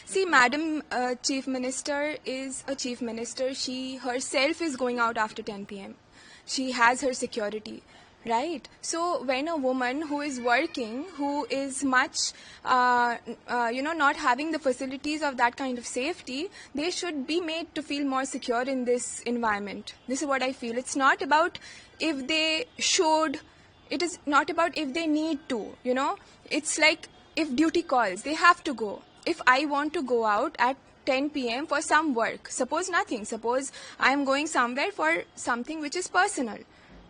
See, Madam Chief Minister is a Chief Minister. She herself is going out after 10 p.m. She has her security, right? So when a woman who is working, who is much, not having the facilities of that kind of safety, they should be made to feel more secure in this environment. This is what I feel. It's not about if they should. It is not about if they need to, It's like if duty calls, they have to go. If I want to go out at 10 p.m. for some work, suppose I am going somewhere for something which is personal,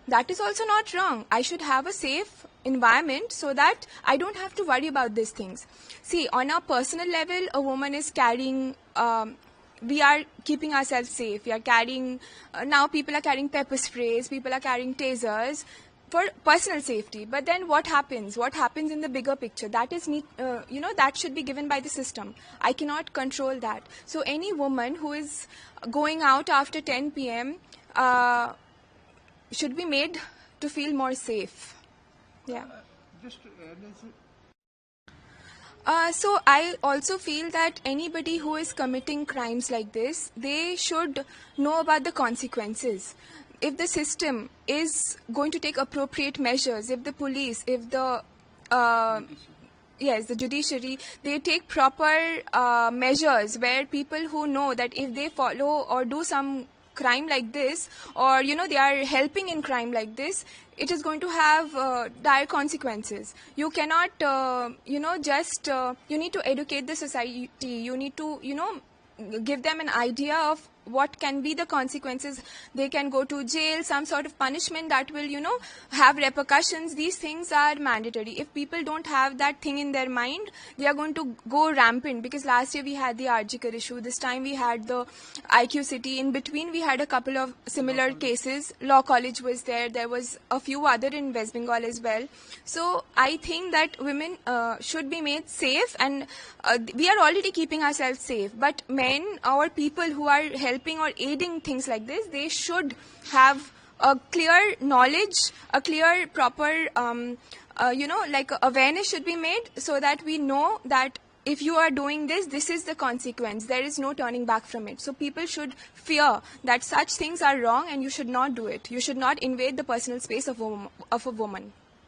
that is also not wrong. I should have a safe environment so that I don't have to worry about these things. See, on a personal level, a woman is carrying, we are keeping ourselves safe. We are carrying, now people are carrying pepper sprays, people are carrying tasers, for personal safety. But then what happens in the bigger picture, that is that should be given by the system. I cannot control that. So any woman who is going out after 10 p.m. Should be made to feel more safe. Yeah. So I also feel that anybody who is committing crimes like this, they should know about the consequences. If the system is going to take appropriate measures, if the police, if the the judiciary, they take proper measures where people who know that if they follow or do some crime like this, or they are helping in crime like this, it is going to have dire consequences. You cannot you need to educate the society. You need to give them an idea of what can be the consequences. They can go to jail, some sort of punishment that will, have repercussions. These things are mandatory. If people don't have that thing in their mind, they are going to go rampant. Because last year we had the Arjikar issue. This time we had the IQ City. In between we had a couple of similar cases. Law College was there. There was a few other in West Bengal as well. So I think that women should be made safe, and we are already keeping ourselves safe. But men or people who are helping or aiding things like this, they should have a clear knowledge, a clear proper awareness should be made, so that we know that if you are doing this, this is the consequence. There is no turning back from it. So people should fear that such things are wrong and you should not do it. You should not invade the personal space of a woman.